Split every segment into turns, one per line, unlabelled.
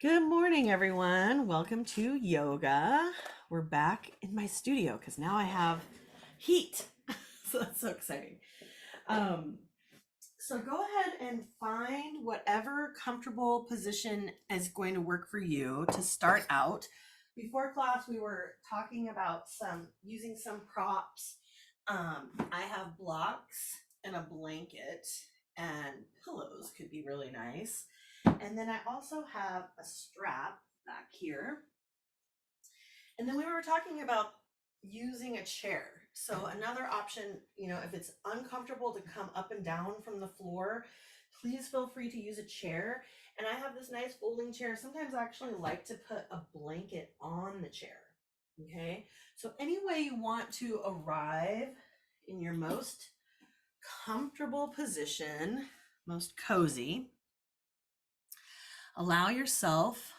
Good morning, everyone. Welcome to yoga. We're back in my studio because now I have heat. So that's so exciting. Um, so go ahead and find whatever comfortable position is going to work for you to start out. Before class, we were talking about using some props. I have blocks and a blanket, and pillows could be really nice. And then I also have a strap back here. And then we were talking about using a chair. So another option, if it's uncomfortable to come up and down from the floor, please feel free to use a chair. And I have this nice folding chair. Sometimes I actually like to put a blanket on the chair. Okay. So any way you want to arrive in your most comfortable position, most cozy, allow yourself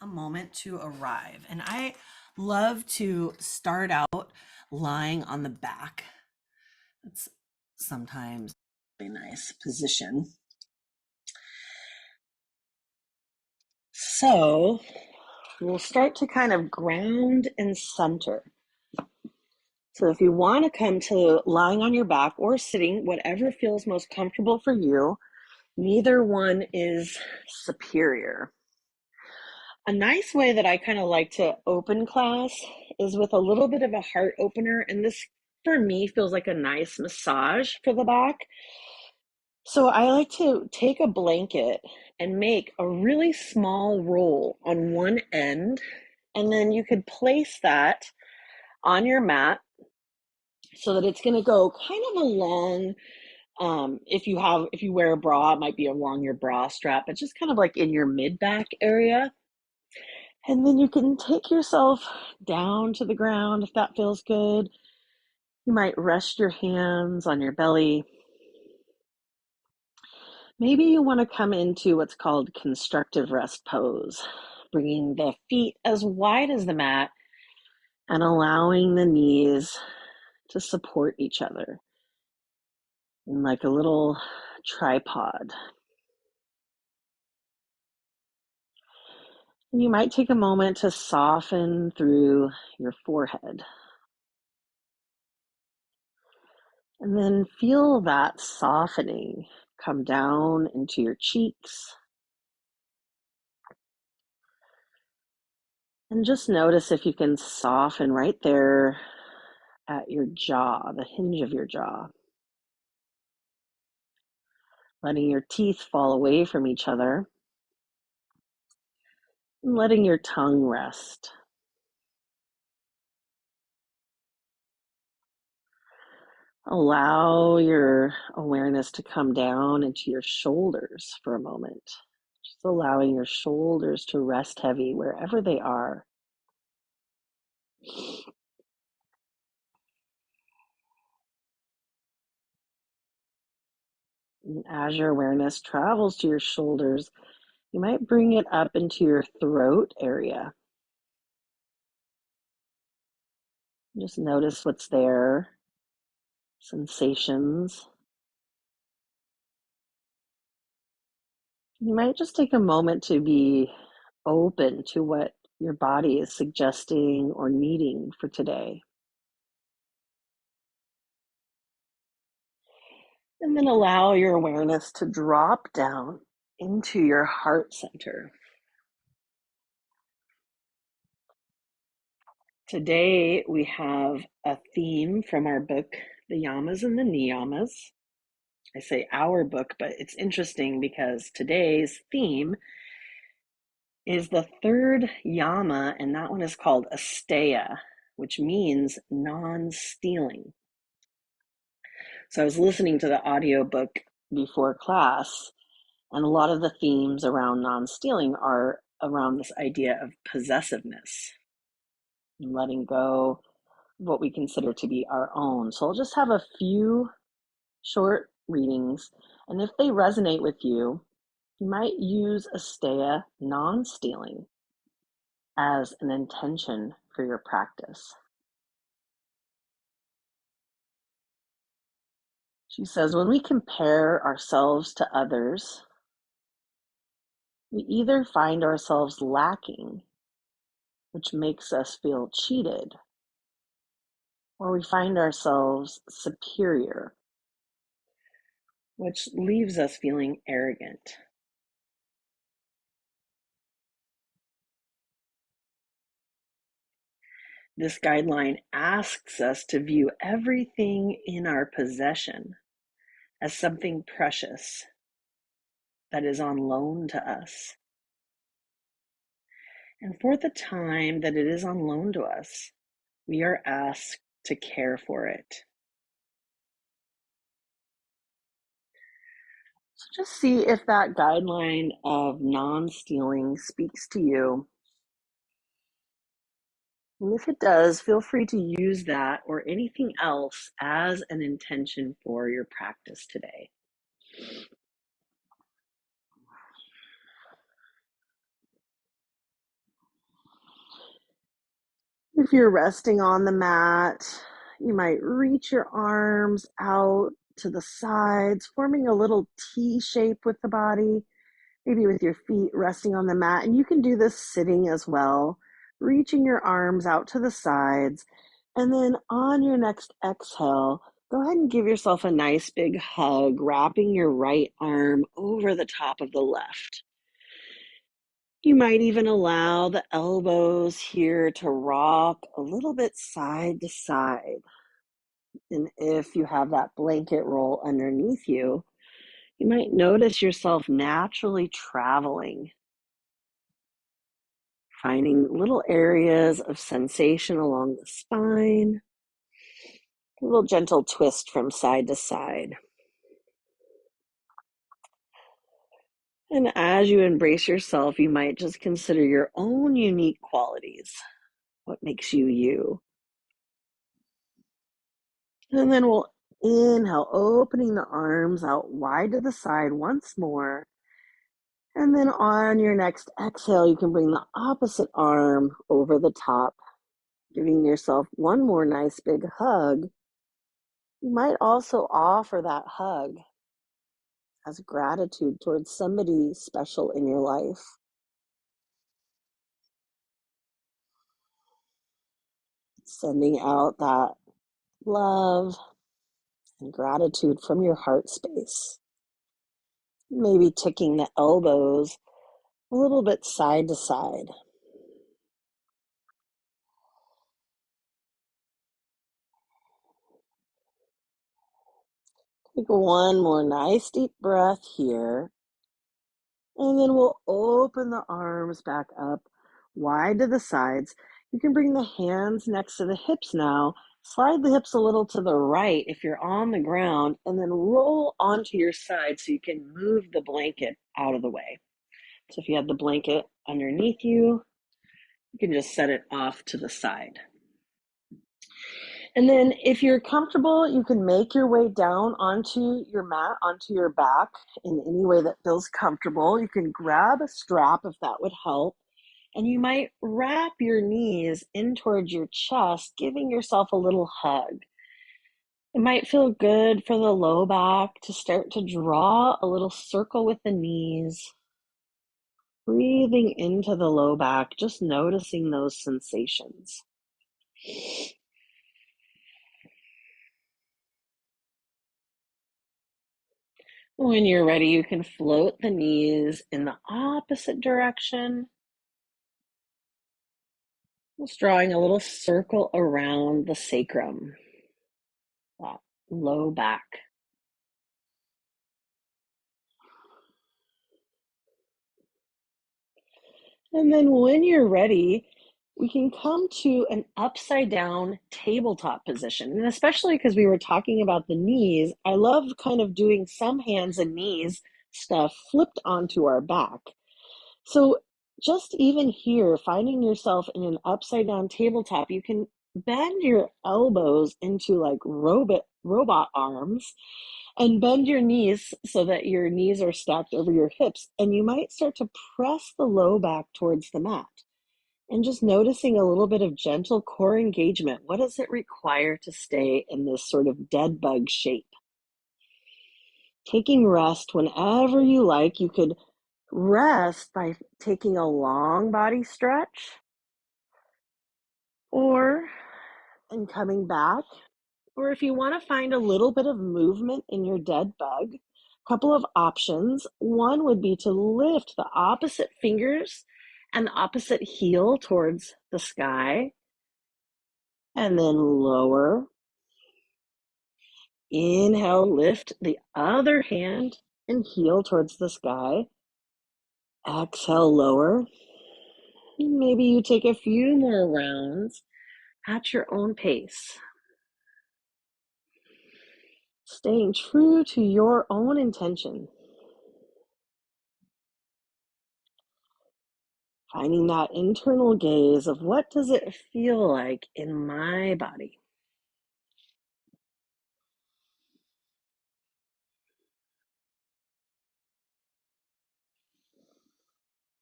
a moment to arrive. And I love to start out lying on the back. It's sometimes a nice position. So we'll start to kind of ground and center. So if you want to come to lying on your back or sitting, whatever feels most comfortable for you, neither one is superior. A nice way that I kind of like to open class is with a little bit of a heart opener. And this, for me, feels like a nice massage for the back. So I like to take a blanket and make a really small roll on one end. And then you could place that on your mat so that it's going to go kind of along. If you wear a bra, it might be along your bra strap, but just kind of like in your mid back area. And then you can take yourself down to the ground if that feels good. You might rest your hands on your belly. Maybe you want to come into what's called constructive rest pose, bringing the feet as wide as the mat and allowing the knees to support each other in like a little tripod. And you might take a moment to soften through your forehead. And then feel that softening come down into your cheeks. And just notice if you can soften right there at your jaw, the hinge of your jaw. Letting your teeth fall away from each other. And letting your tongue rest. Allow your awareness to come down into your shoulders for a moment. Just allowing your shoulders to rest heavy wherever they are. And as your awareness travels to your shoulders, you might bring it up into your throat area. Just notice what's there, sensations. You might just take a moment to be open to what your body is suggesting or needing for today. And then allow your awareness to drop down into your heart center. Today we have a theme from our book, The Yamas and the Niyamas. I say our book, but it's interesting because today's theme is the third yama, and that one is called Asteya, which means non-stealing. So I was listening to the audiobook before class, and a lot of the themes around non-stealing are around this idea of possessiveness and letting go of what we consider to be our own. So I'll just have a few short readings, and if they resonate with you, you might use Asteya non-stealing as an intention for your practice. She says, when we compare ourselves to others, We either find ourselves lacking, which makes us feel cheated, or we find ourselves superior, which leaves us feeling arrogant. This guideline asks us to view everything in our possession as something precious that is on loan to us. And for the time that it is on loan to us, we are asked to care for it. So just see if that guideline of non-stealing speaks to you. And if it does, feel free to use that or anything else as an intention for your practice today. If you're resting on the mat, you might reach your arms out to the sides, forming a little T shape with the body, maybe with your feet resting on the mat. And you can do this sitting as well, reaching your arms out to the sides. And then on your next exhale, go ahead and give yourself a nice big hug, wrapping your right arm over the top of the left. You might even allow the elbows here to rock a little bit side to side. And if you have that blanket roll underneath you, you might notice yourself naturally traveling, finding little areas of sensation along the spine, a little gentle twist from side to side. And as you embrace yourself, you might just consider your own unique qualities, what makes you you. And then we'll inhale, opening the arms out wide to the side once more. And then on your next exhale, you can bring the opposite arm over the top, giving yourself one more nice big hug. You might also offer that hug as gratitude towards somebody special in your life. Sending out that love and gratitude from your heart space. Maybe ticking the elbows a little bit side to side. Take one more nice deep breath here. And then we'll open the arms back up wide to the sides. You can bring the hands next to the hips now. Slide the hips a little to the right if you're on the ground, and then roll onto your side so you can move the blanket out of the way. So if you have the blanket underneath you, you can just set it off to the side. And then if you're comfortable, you can make your way down onto your mat, onto your back in any way that feels comfortable. You can grab a strap if that would help. And you might wrap your knees in towards your chest, giving yourself a little hug. It might feel good for the low back to start to draw a little circle with the knees. Breathing into the low back, just noticing those sensations. When you're ready, you can float the knees in the opposite direction. Just drawing a little circle around the sacrum, that low back. And then when you're ready, we can come to an upside down tabletop position. And especially because we were talking about the knees, I love kind of doing some hands and knees stuff flipped onto our back. So just even here, finding yourself in an upside down tabletop, you can bend your elbows into like robot arms and bend your knees so that your knees are stacked over your hips. And you might start to press the low back towards the mat. And just noticing a little bit of gentle core engagement. What does it require to stay in this sort of dead bug shape? Taking rest whenever you like. You could Rest by taking a long body stretch or and coming back. Or if you want to find a little bit of movement in your dead bug, a couple of options. One would be to lift the opposite fingers and the opposite heel towards the sky and then lower. Inhale, lift the other hand and heel towards the sky. Exhale, lower. Maybe you take a few more rounds at your own pace, staying true to your own intention. Finding that internal gaze of what does it feel like in my body?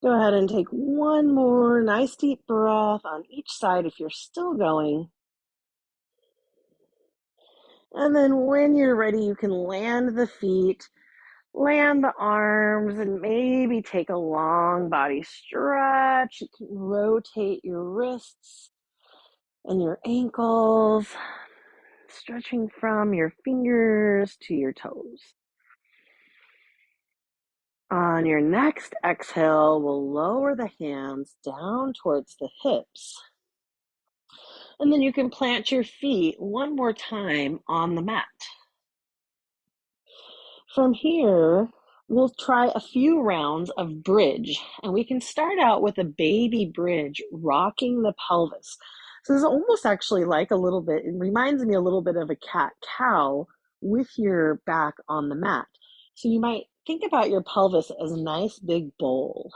Go ahead and take one more nice deep breath on each side if you're still going. And then when you're ready, you can land the feet, land the arms, and maybe take a long body stretch. You can rotate your wrists and your ankles, stretching from your fingers to your toes. On your next exhale, we'll lower the hands down towards the hips. And then you can plant your feet one more time on the mat. From here, we'll try a few rounds of bridge. And we can start out with a baby bridge, rocking the pelvis. So this is almost actually like a little bit, it reminds me a little bit of a cat-cow with your back on the mat. So you might think about your pelvis as a nice big bowl.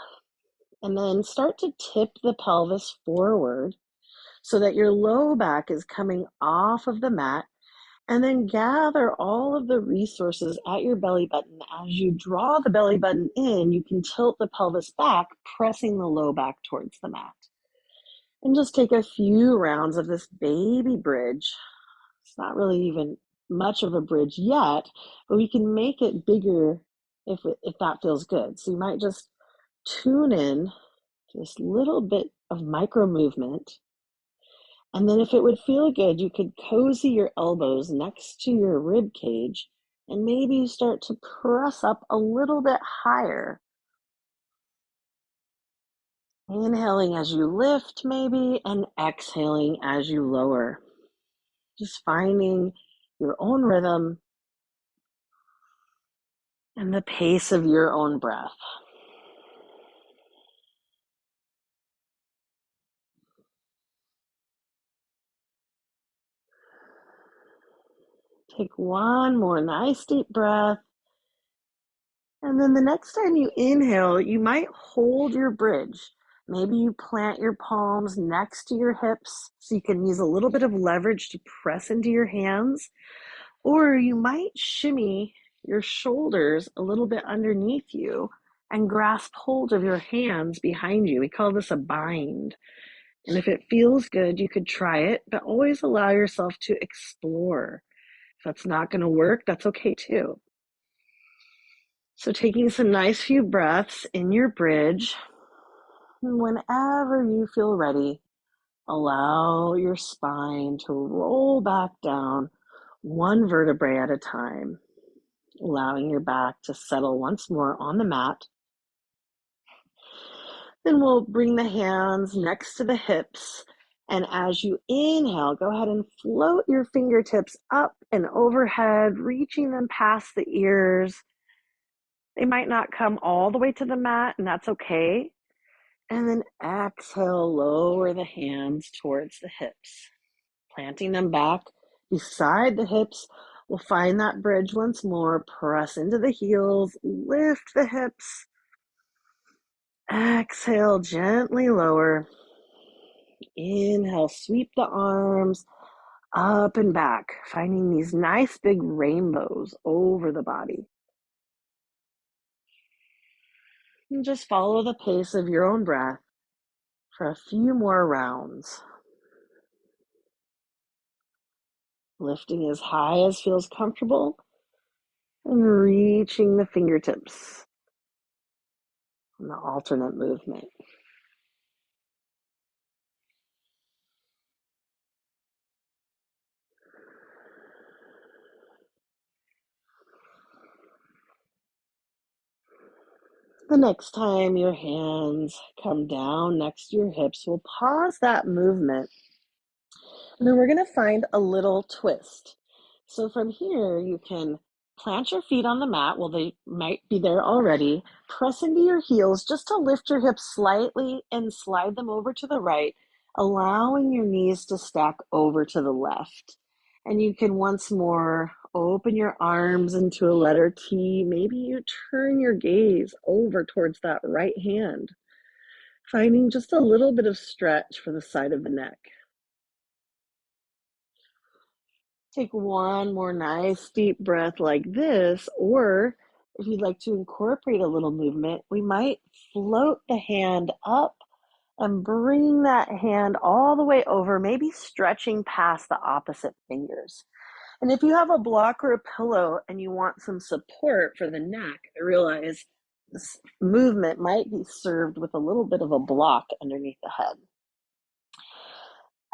And then start to tip the pelvis forward so that your low back is coming off of the mat. And then gather all of the resources at your belly button. As you draw the belly button in, you can tilt the pelvis back, pressing the low back towards the mat. And just take a few rounds of this baby bridge. It's not really even much of a bridge yet, but we can make it bigger if that feels good. So you might just tune in to this little bit of micro movement. And then if it would feel good, you could cozy your elbows next to your rib cage and maybe start to press up a little bit higher. Inhaling as you lift maybe, and exhaling as you lower. Just finding your own rhythm and the pace of your own breath. Take one more nice deep breath. And then the next time you inhale, you might hold your bridge. Maybe you plant your palms next to your hips so you can use a little bit of leverage to press into your hands. Or you might shimmy your shoulders a little bit underneath you and grasp hold of your hands behind you. We call this a bind. And if it feels good, you could try it, but always allow yourself to explore. If that's not going to work, that's okay too. So taking some nice few breaths in your bridge. And whenever you feel ready, allow your spine to roll back down one vertebrae at a time, allowing your back to settle once more on the mat. Then we'll bring the hands next to the hips. And as you inhale, go ahead and float your fingertips up and overhead, reaching them past the ears. They might not come all the way to the mat, and that's okay. And then exhale, lower the hands towards the hips, planting them back beside the hips. We'll find that bridge once more. Press into the heels, lift the hips. Exhale, gently lower. Inhale, sweep the arms up and back, finding these nice big rainbows over the body. And just follow the pace of your own breath for a few more rounds. Lifting as high as feels comfortable and reaching the fingertips. and the alternate movement. The next time your hands come down next to your hips, we'll pause that movement. And then we're going to find a little twist. So from here, you can plant your feet on the mat. Well, they might be there already. Press into your heels just to lift your hips slightly and slide them over to the right, allowing your knees to stack over to the left. And you can once more open your arms into a letter T. Maybe you turn your gaze over towards that right hand, finding just a little bit of stretch for the side of the neck. Take one more nice deep breath like this, or if you'd like to incorporate a little movement, we might float the hand up and bring that hand all the way over, maybe stretching past the opposite fingers. And if you have a block or a pillow and you want some support for the neck, I realize this movement might be served with a little bit of a block underneath the head.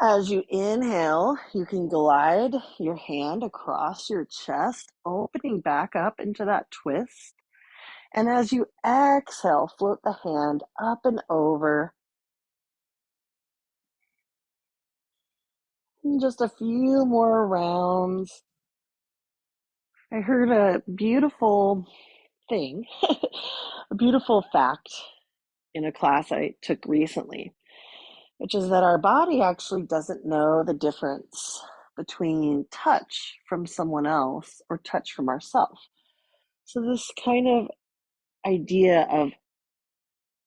As you inhale, you can glide your hand across your chest, opening back up into that twist. And as you exhale, float the hand up and over. And just a few more rounds. I heard a beautiful thing, a beautiful fact in a class I took recently, which is that our body actually doesn't know the difference between touch from someone else or touch from ourselves. So this kind of idea of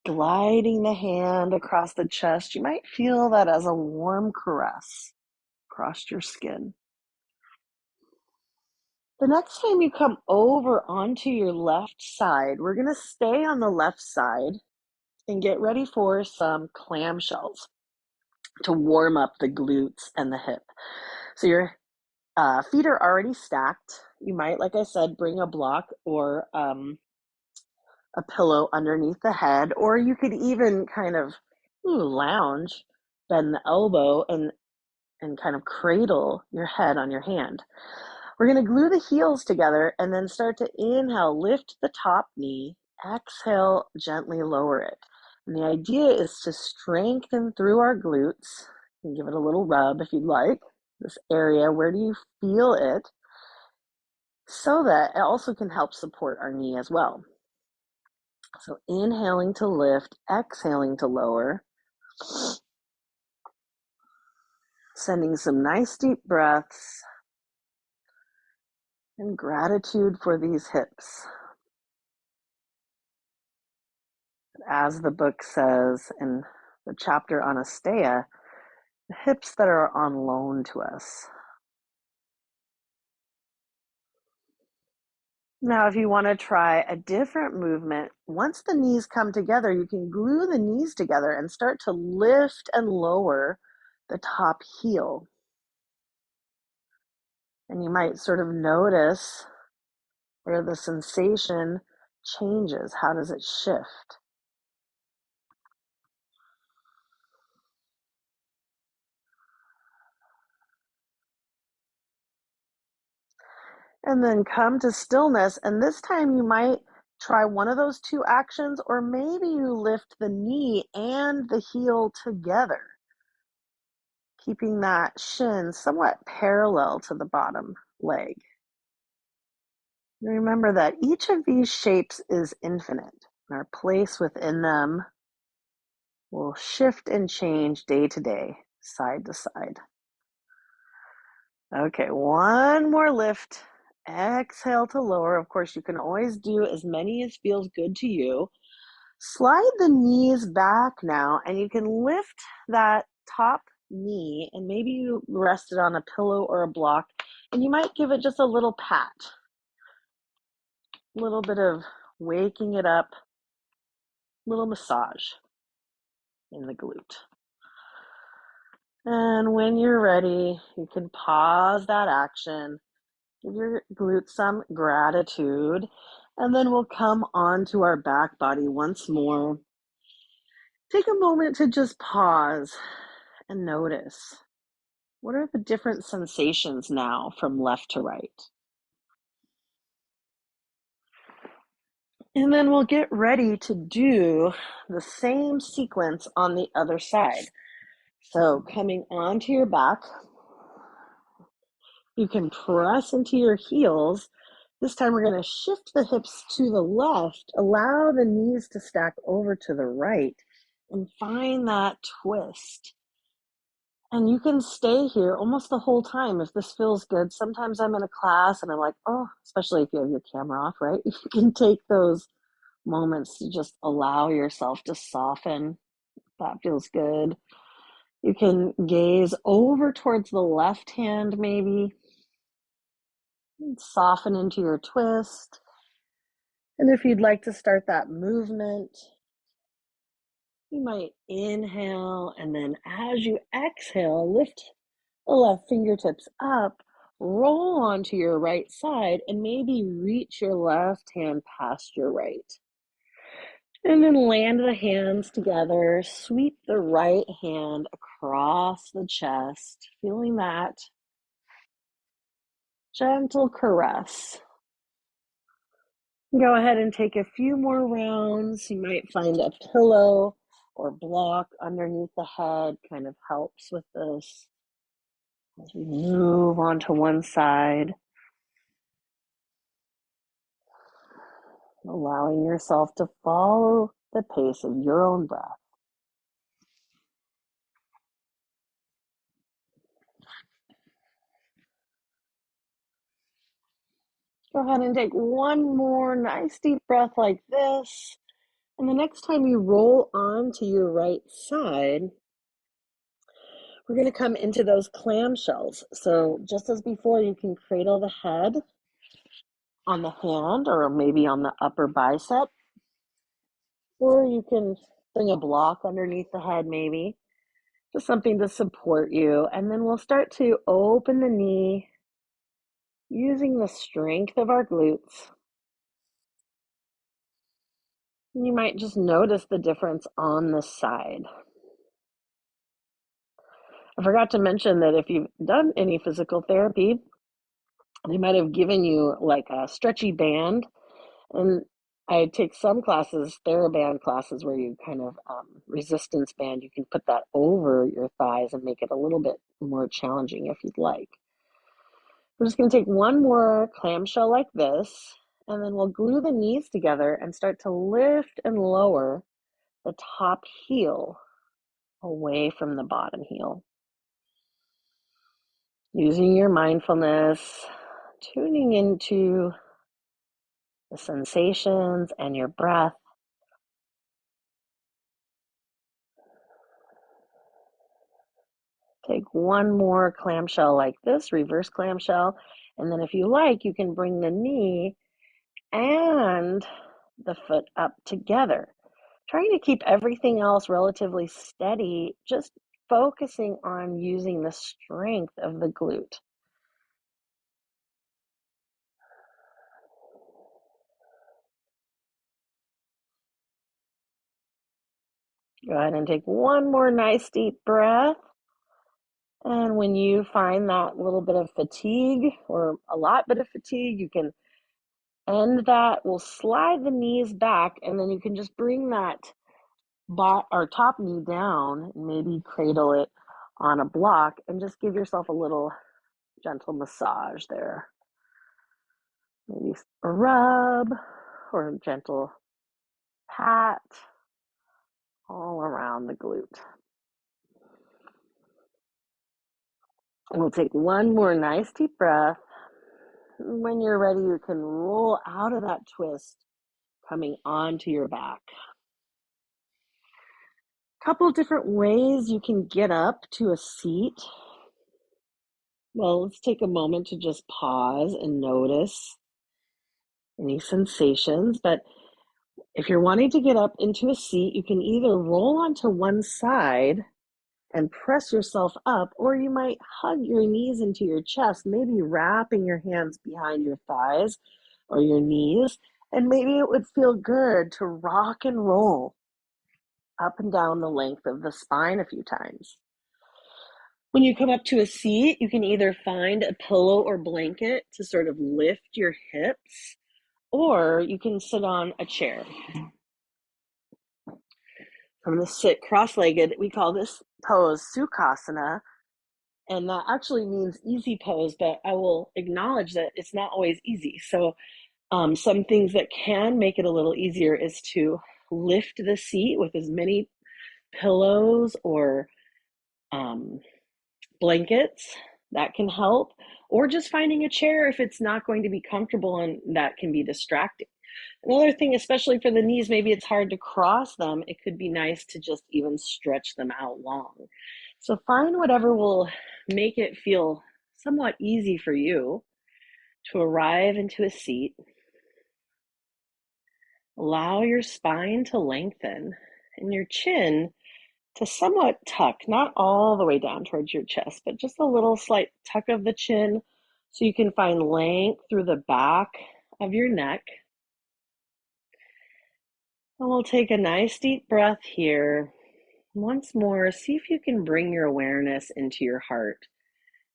gliding the hand across the chest, you might feel that as a warm caress across your skin. The next time you come over onto your left side, we're going to stay on the left side and get ready for some clamshells to warm up the glutes and the hip. So your feet are already stacked. You might, like I said, bring a block or a pillow underneath the head, or you could even kind of lounge, bend the elbow, and kind of cradle your head on your hand. We're going to glue the heels together and then start to inhale, lift the top knee, exhale, gently lower it. And the idea is to strengthen through our glutes. You can give it a little rub if you'd like. This area, where do you feel it? So that it also can help support our knee as well. So inhaling to lift, exhaling to lower. Sending some nice deep breaths and gratitude for these hips. As the book says in the chapter on Asteya, the hips that are on loan to us. Now, if you want to try a different movement, once the knees come together, you can glue the knees together and start to lift and lower the top heel. And you might sort of notice where the sensation changes. How does it shift? And then come to stillness. And this time you might try one of those two actions, or maybe you lift the knee and the heel together, keeping that shin somewhat parallel to the bottom leg. Remember that each of these shapes is infinite. Our place within them will shift and change day to day, side to side. Okay, one more lift. Exhale to lower. Of course, you can always do as many as feels good to you. Slide the knees back now, and you can lift that top knee, and maybe you rest it on a pillow or a block, and you might give it just a little pat. A little bit of waking it up, little massage in the glute. And when you're ready, you can pause that action. Give your glutes some gratitude. And then we'll come onto our back body once more. Take a moment to just pause and notice. What are the different sensations now from left to right? And then we'll get ready to do the same sequence on the other side. So coming onto your back, you can press into your heels. This time we're going to shift the hips to the left, allow the knees to stack over to the right, and find that twist. And you can stay here almost the whole time if this feels good. Sometimes I'm in a class and I'm like, oh, especially if you have your camera off, right? You can take those moments to just allow yourself to soften. That feels good. You can gaze over towards the left hand, maybe. Soften into your twist. And if you'd like to start that movement, you might inhale, and then as you exhale, lift the left fingertips up, roll onto your right side, and maybe reach your left hand past your right. And then land the hands together, sweep the right hand across the chest, feeling that gentle caress. Go ahead and take a few more rounds. You might find a pillow or block underneath the head, kind of helps with this. As we move onto one side, allowing yourself to follow the pace of your own breath. Go ahead and take one more nice deep breath like this. And the next time you roll onto your right side, we're going to come into those clamshells. So just as before, you can cradle the head on the hand or maybe on the upper bicep, or you can bring a block underneath the head maybe, just something to support you. And then we'll start to open the knee using the strength of our glutes. You might just notice the difference on the side. I forgot to mention that if you've done any physical therapy, they might have given you like a stretchy band. And I take some classes, TheraBand classes, where you kind of resistance band, you can put that over your thighs and make it a little bit more challenging if you'd like. We're just going to take one more clamshell like this, and then we'll glue the knees together and start to lift and lower the top heel away from the bottom heel. Using your mindfulness, tuning into the sensations and your breath. Take one more clamshell like this, reverse clamshell, and then if you like, you can bring the knee and the foot up together. Trying to keep everything else relatively steady, just focusing on using the strength of the glute. Go ahead and take one more nice deep breath. And when you find that little bit of fatigue or a lot bit of fatigue, you can end that. We'll slide the knees back, and then you can just bring that top knee down, and maybe cradle it on a block, and just give yourself a little gentle massage there. Maybe a rub or a gentle pat all around the glute. We'll take one more nice deep breath. When you're ready, you can roll out of that twist, coming onto your back. Couple different ways you can get up to a seat. Well, let's take a moment to just pause and notice any sensations. But if you're wanting to get up into a seat, you can either roll onto one side and press yourself up, or you might hug your knees into your chest, maybe wrapping your hands behind your thighs or your knees, And maybe it would feel good to rock and roll up and down the length of the spine a few times. When you come up to a seat, you can either find a pillow or blanket to sort of lift your hips, or you can sit on a chair. I'm going to sit cross-legged. We call this pose Sukhasana, and that actually means easy pose, but I will acknowledge that it's not always easy. So some things that can make it a little easier is to lift the seat with as many pillows or blankets. That can help, or just finding a chair if it's not going to be comfortable, and that can be distracting. Another thing, especially for the knees, maybe it's hard to cross them. It could be nice to just even stretch them out long. So find whatever will make it feel somewhat easy for you to arrive into a seat. Allow your spine to lengthen and your chin to somewhat tuck, not all the way down towards your chest, but just a little slight tuck of the chin so you can find length through the back of your neck. And we'll take a nice deep breath here. Once more, see if you can bring your awareness into your heart.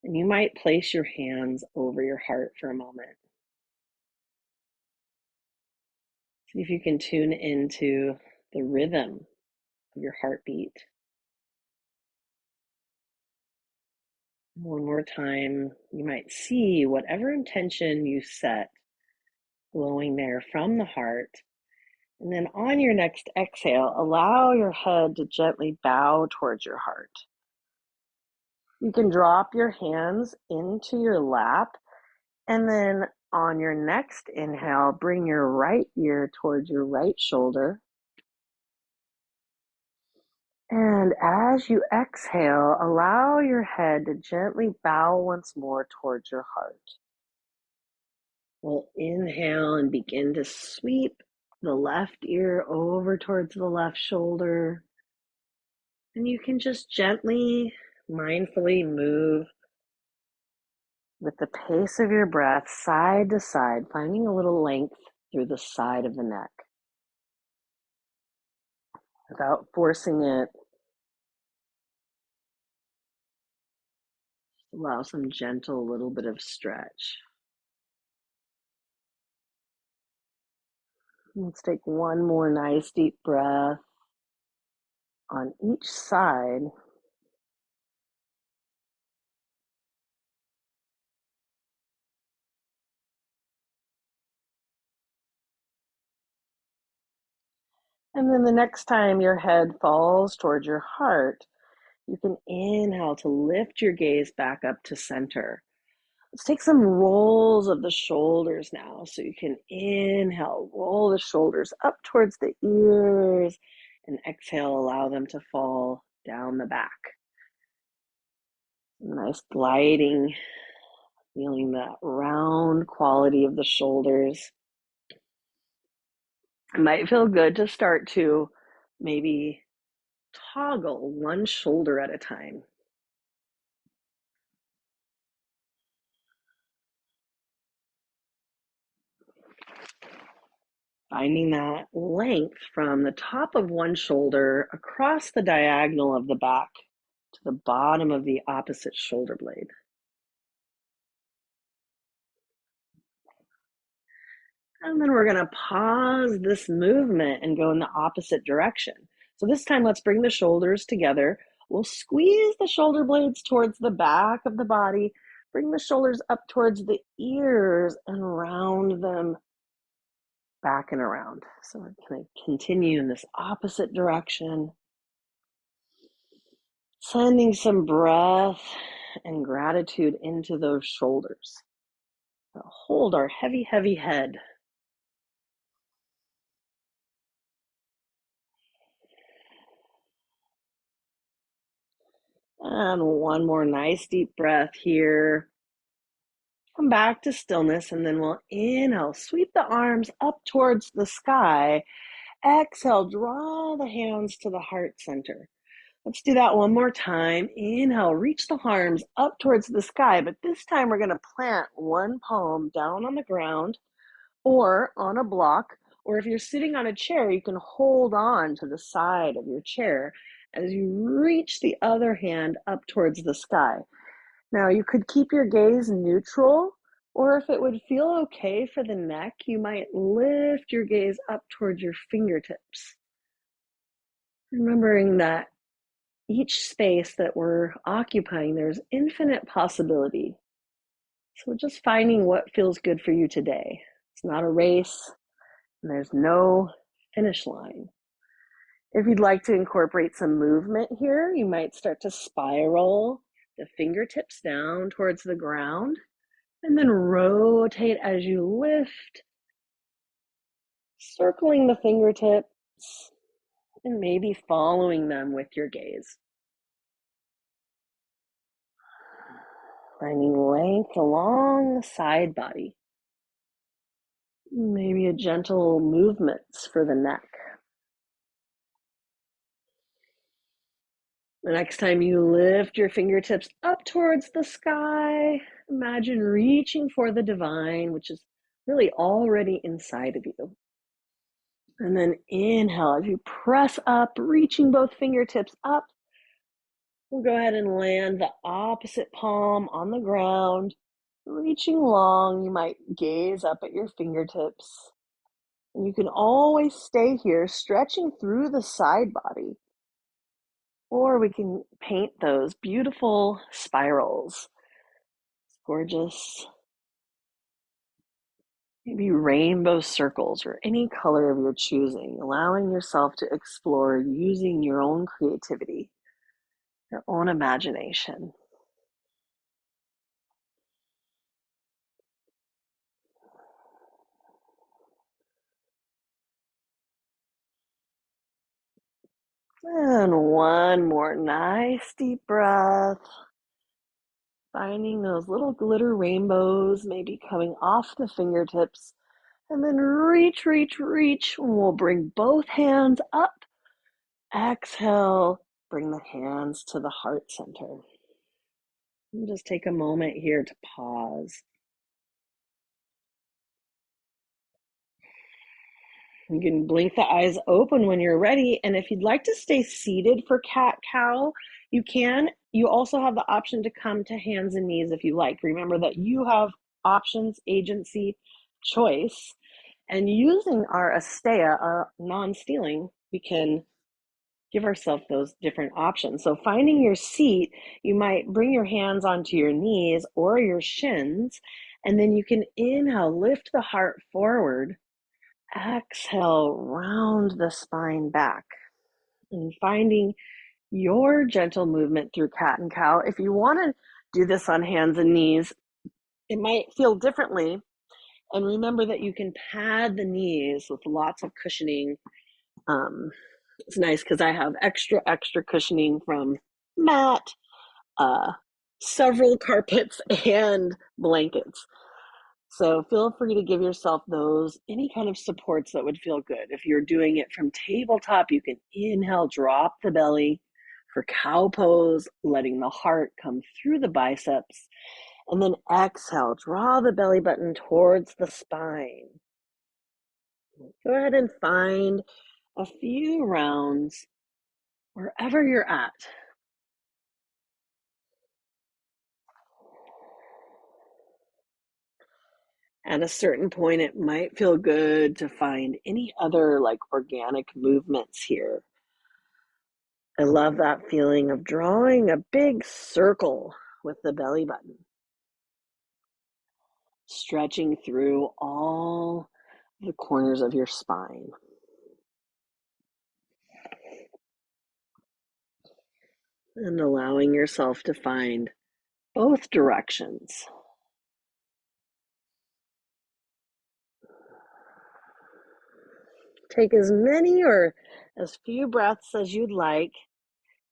And you might place your hands over your heart for a moment. See if you can tune into the rhythm of your heartbeat. One more time, you might see whatever intention you set flowing there from the heart. And then on your next exhale, allow your head to gently bow towards your heart. You can drop your hands into your lap, and then on your next inhale, bring your right ear towards your right shoulder. And as you exhale, allow your head to gently bow once more towards your heart. We'll inhale and begin to sweep the left ear over towards the left shoulder. And you can just gently, mindfully move with the pace of your breath side to side, finding a little length through the side of the neck without forcing it. Allow some gentle little bit of stretch. Let's take one more nice deep breath on each side. And then the next time your head falls towards your heart, you can inhale to lift your gaze back up to center. Let's take some rolls of the shoulders now. So you can inhale, roll the shoulders up towards the ears, and exhale, allow them to fall down the back. Nice gliding, feeling that round quality of the shoulders. It might feel good to start to maybe toggle one shoulder at a time. Finding that length from the top of one shoulder across the diagonal of the back to the bottom of the opposite shoulder blade. And then we're going to pause this movement and go in the opposite direction. So this time, let's bring the shoulders together. We'll squeeze the shoulder blades towards the back of the body. Bring the shoulders up towards the ears and round them back and around. So we're going to continue in this opposite direction. Sending some breath and gratitude into those shoulders. Hold our heavy, heavy head. And one more nice deep breath here. Come back to stillness, and then we'll inhale, sweep the arms up towards the sky. Exhale, draw the hands to the heart center. Let's do that one more time. Inhale, reach the arms up towards the sky, but this time we're going to plant one palm down on the ground,
or on a block, or if you're sitting on a chair, you can hold on to the side of your chair as you reach the other hand up towards the sky. Now, you could keep your gaze neutral, or if it would feel okay for the neck, you might lift your gaze up towards your fingertips. Remembering that each space that we're occupying, there's infinite possibility. So just finding what feels good for you today. It's not a race, and there's no finish line. If you'd like to incorporate some movement here, you might start to spiral the fingertips down towards the ground and then rotate as you lift, circling the fingertips and maybe following them with your gaze. Finding length along the side body. Maybe a gentle movements for the neck. The next time you lift your fingertips up towards the sky, imagine reaching for the divine, which is really already inside of you. And then inhale as you press up, reaching both fingertips up. We'll go ahead and land the opposite palm on the ground, reaching long. You might gaze up at your fingertips. And you can always stay here, stretching through the side body. Or we can paint those beautiful spirals. It's gorgeous. Maybe rainbow circles or any color of your choosing, allowing yourself to explore using your own creativity, your own imagination. And one more nice deep breath. Finding those little glitter rainbows, maybe coming off the fingertips. And then reach, reach, reach. We'll bring both hands up. Exhale, bring the hands to the heart center. And just take a moment here to pause. You can blink the eyes open when you're ready. And if you'd like to stay seated for cat-cow, you can. You also have the option to come to hands and knees if you like. Remember that you have options, agency, choice. And using our Asteya, our non-stealing, we can give ourselves those different options. So finding your seat, you might bring your hands onto your knees or your shins, and then you can inhale, lift the heart forward. Exhale, round the spine back. And finding your gentle movement through cat and cow. If you want to do this on hands and knees, it might feel differently. And remember that you can pad the knees with lots of cushioning. It's nice because I have extra cushioning from mat, several carpets, and blankets. So feel free to give yourself those, any kind of supports that would feel good. If you're doing it from tabletop, you can inhale, drop the belly for cow pose, letting the heart come through the biceps. And then exhale, draw the belly button towards the spine. Go ahead and find a few rounds wherever you're at. At a certain point, it might feel good to find any other like organic movements here. I love that feeling of drawing a big circle with the belly button, stretching through all the corners of your spine. And allowing yourself to find both directions. Take as many or as few breaths as you'd like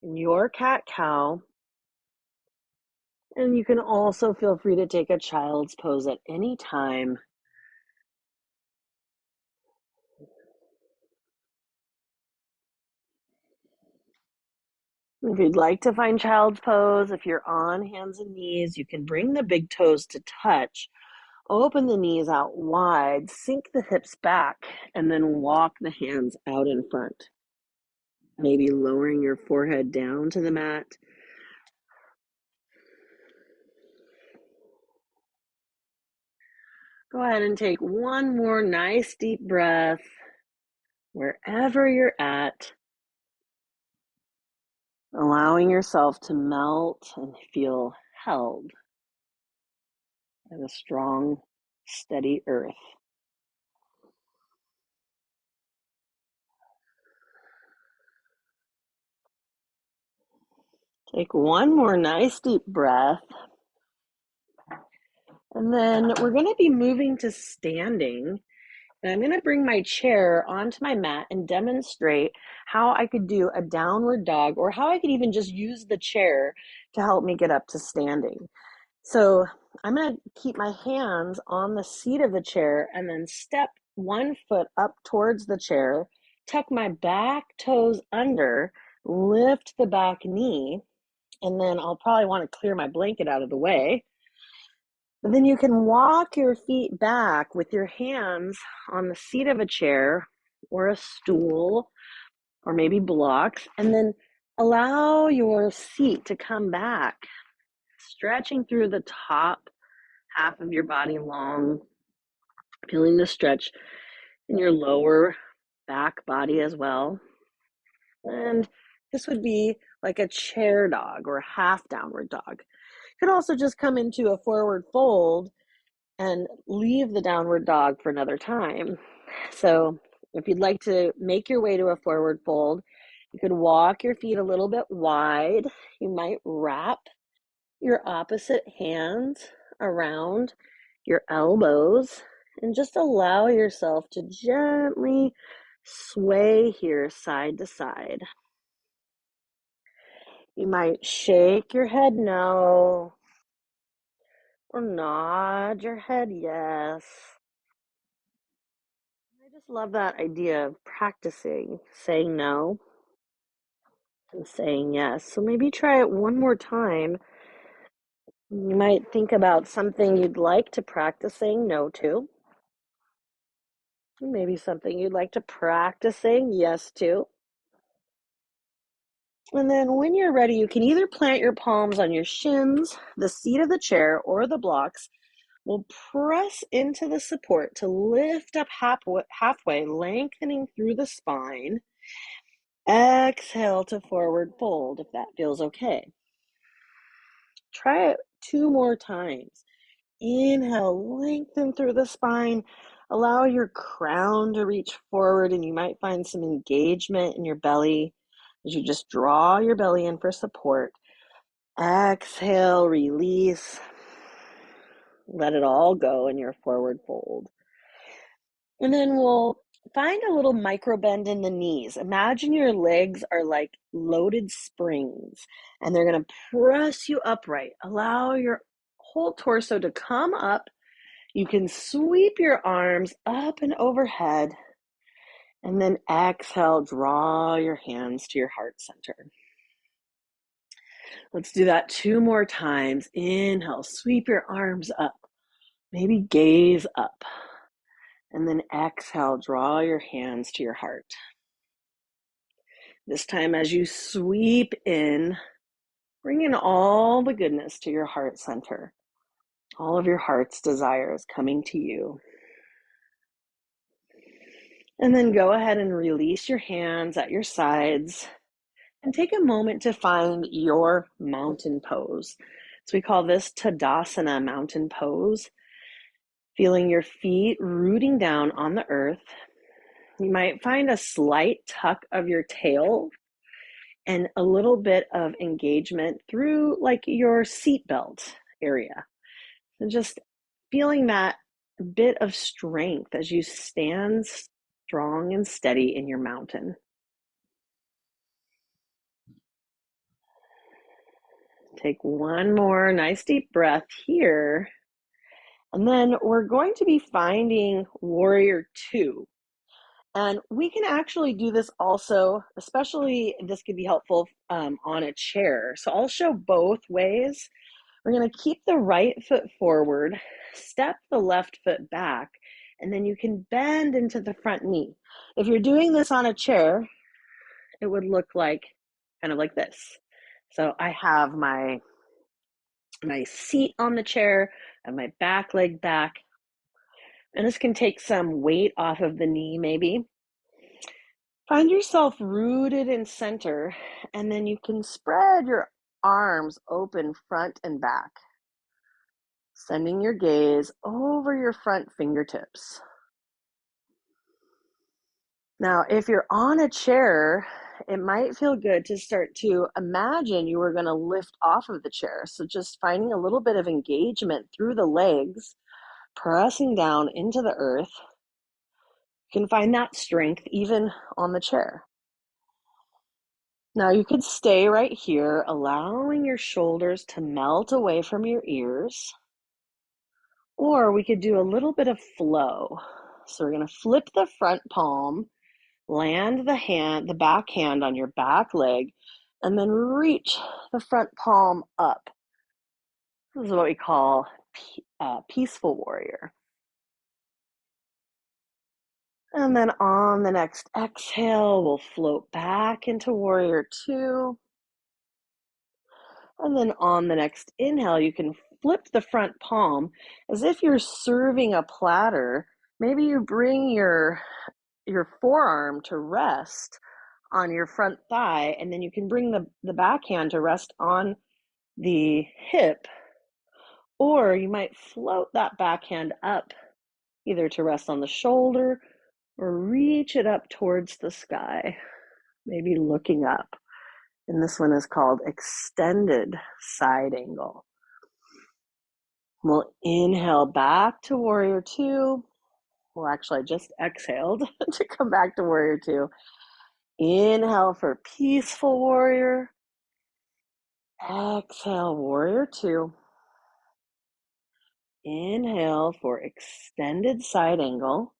in your cat-cow. And you can also feel free to take a child's pose at any time. If you'd like to find child's pose, if you're on hands and knees, you can bring the big toes to touch Open the knees out wide, sink the hips back, and then walk the hands out in front. Maybe lowering your forehead down to the mat. Go ahead and take one more nice deep breath wherever you're at, allowing yourself to melt and feel held by the strong, steady earth. Take one more nice deep breath. And then we're going to be moving to standing. And I'm going to bring my chair onto my mat and demonstrate how I could do a downward dog, or how I could even just use the chair to help me get up to standing. So I'm going to keep my hands on the seat of the chair and then step one foot up towards the chair, tuck my back toes under, lift the back knee, and then I'll probably want to clear my blanket out of the way. And then you can walk your feet back with your hands on the seat of a chair or a stool or maybe blocks, and then allow your seat to come back, stretching through the top half of your body long, feeling the stretch in your lower back body as well. And this would be like a chair dog or a half downward dog. You could also just come into a forward fold and leave the downward dog for another time. So if you'd like to make your way to a forward fold, you could walk your feet a little bit wide. You might wrap your opposite hands around your elbows and just allow yourself to gently sway here side to side. You might shake your head no, or nod your head yes. I just love that idea of practicing saying no and saying yes. So maybe try it one more time. You might think about something you'd like to practice saying no to. Maybe something you'd like to practice saying yes to. And then when you're ready, you can either plant your palms on your shins, the seat of the chair, or the blocks. We'll press into the support to lift up halfway, lengthening through the spine. Exhale to forward fold if that feels okay. Try it 2 more times. Inhale, lengthen through the spine. Allow your crown to reach forward, and you might find some engagement in your belly as you just draw your belly in for support. Exhale, release. Let it all go in your forward fold. And then we'll find a little micro bend in the knees. Imagine your legs are like loaded springs and they're going to press you upright. Allow your whole torso to come up. You can sweep your arms up and overhead. And then exhale, draw your hands to your heart center. Let's do that 2 more times. Inhale, sweep your arms up. Maybe gaze up. And then exhale, draw your hands to your heart. This time, as you sweep in, bring in all the goodness to your heart center. All of your heart's desires coming to you. And then go ahead and release your hands at your sides and take a moment to find your mountain pose. So we call this Tadasana mountain pose. Feeling your feet rooting down on the earth. You might find a slight tuck of your tail and a little bit of engagement through like your seatbelt area. And just feeling that bit of strength as you stand strong and steady in your mountain. Take one more nice deep breath here. And then we're going to be finding Warrior 2. And we can actually do this also, especially this could be helpful on a chair. So I'll show both ways. We're going to keep the right foot forward, step the left foot back, and then you can bend into the front knee. If you're doing this on a chair, it would look like kind of like this. So I have my seat on the chair and my back leg back. And this can take some weight off of the knee, maybe. Find yourself rooted in center, and then you can spread your arms open front and back, sending your gaze over your front fingertips. Now, if you're on a chair, it might feel good to start to imagine you were going to lift off of the chair. So just finding a little bit of engagement through the legs, pressing down into the earth. You can find that strength even on the chair. Now you could stay right here, allowing your shoulders to melt away from your ears. Or we could do a little bit of flow. So we're going to flip the front palm, land the back hand on your back leg, and then reach the front palm up. This is what we call peaceful warrior. And then on the next exhale, we'll float back into warrior two. And then on the next inhale, you can flip the front palm as if you're serving a platter. Maybe you bring your forearm to rest on your front thigh, and then you can bring the backhand to rest on the hip, or you might float that backhand up either to rest on the shoulder or reach it up towards the sky, maybe looking up. And this one is called extended side angle. We'll inhale back to warrior two. Well, actually, I just exhaled to come back to warrior two. Inhale for peaceful warrior. Exhale, warrior two. Inhale for extended side angle.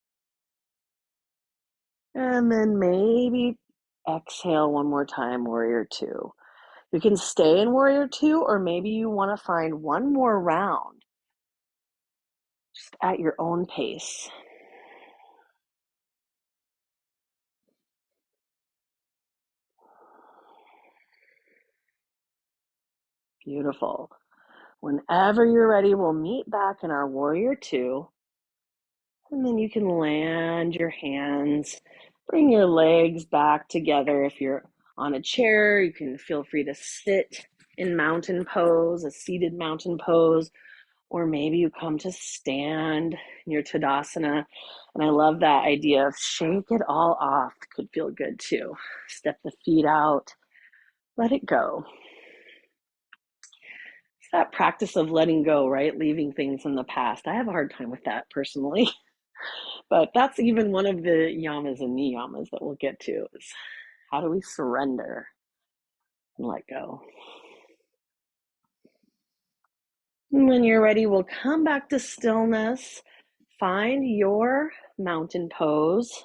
And then maybe exhale one more time, warrior two. You can stay in warrior two, or maybe you want to find one more round just at your own pace. Beautiful. Whenever you're ready, we'll meet back in our warrior two. And then you can land your hands, bring your legs back together. If you're on a chair, you can feel free to sit in mountain pose, a seated mountain pose, or maybe you come to stand in your Tadasana. And I love that idea of shake it all off. Could feel good too. Step the feet out, let it go. It's that practice of letting go, right? Leaving things in the past. I have a hard time with that personally. But that's even one of the yamas and niyamas that we'll get to is how do we surrender and let go? And when you're ready, we'll come back to stillness. Find your mountain pose,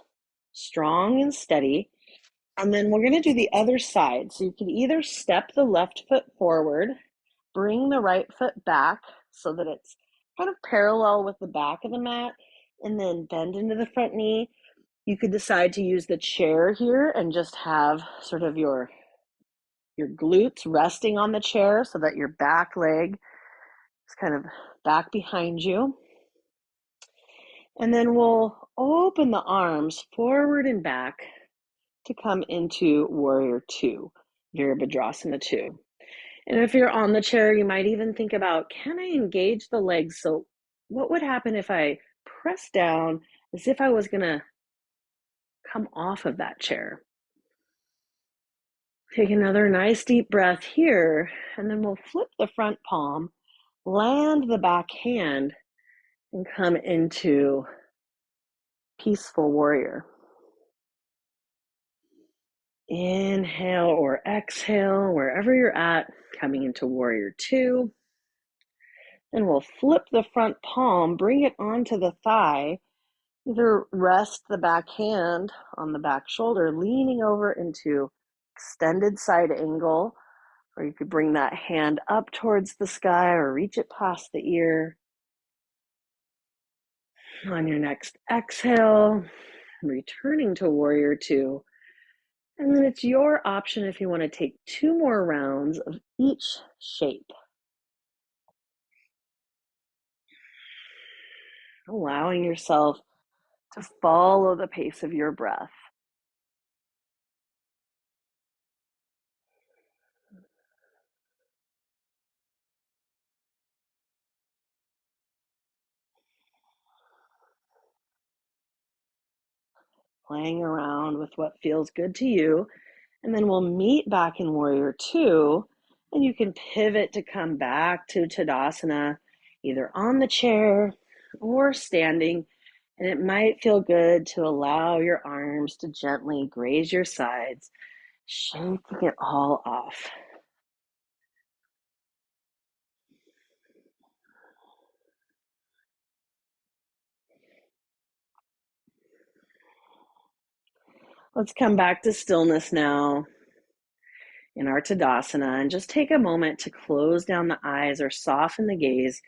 strong and steady. And then we're going to do the other side. So you can either step the left foot forward, bring the right foot back so that it's kind of parallel with the back of the mat, and then bend into the front knee. You could decide to use the chair here and just have sort of your glutes resting on the chair so that your back leg is kind of back behind you. And then we'll open the arms forward and back to come into warrior two, Virabhadrasana two. And if you're on the chair, you might even think about, can I engage the legs? So what would happen if I press down as if I was going to come off of that chair? Take another nice deep breath here, and then we'll flip the front palm, land the back hand, and come into peaceful warrior. Inhale or exhale, wherever you're at, coming into warrior two. And we'll flip the front palm, bring it onto the thigh, either rest the back hand on the back shoulder, leaning over into extended side angle, Or you could bring that hand up towards the sky or reach it past the ear. On your next exhale, returning to warrior two. And then it's your option if you want to take 2 more rounds of each shape. Allowing yourself to follow the pace of your breath. Playing around with what feels good to you. And then we'll meet back in warrior two, and you can pivot to come back to Tadasana, either on the chair or standing. And it might feel good to allow your arms to gently graze your sides, shaking it all off. Let's come back to stillness now in our Tadasana and just take a moment to close down the eyes or soften the gaze.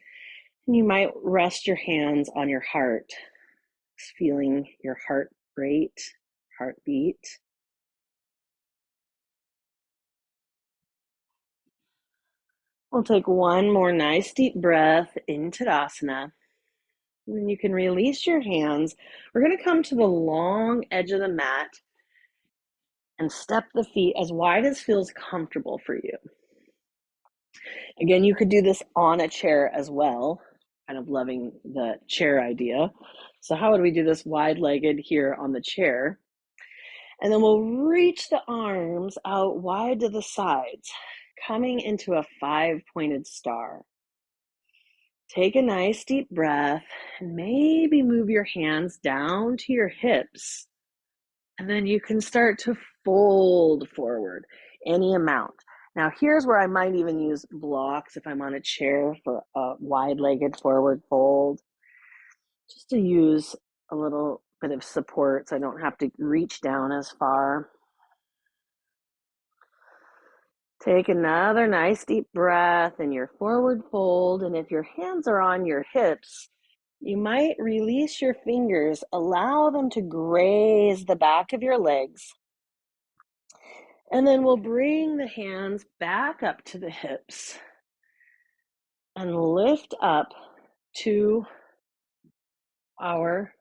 And you might rest your hands on your heart, feeling your heart rate, heartbeat. We'll take one more nice deep breath in Tadasana. And then you can release your hands. We're going to come to the long edge of the mat and step the feet as wide as feels comfortable for you. Again, you could do this on a chair as well. Kind of loving the chair idea. So how would we do this wide-legged here on the chair? And then we'll reach the arms out wide to the sides, coming into a 5-pointed star. Take a nice deep breath and maybe move your hands down to your hips. And then you can start to fold forward any amount. Now here's where I might even use blocks if I'm on a chair for a wide-legged forward fold, just to use a little bit of support so I don't have to reach down as far. Take another nice deep breath in your forward fold, and if your hands are on your hips, you might release your fingers, allow them to graze the back of your legs. And then we'll bring the hands back up to the hips and lift up to our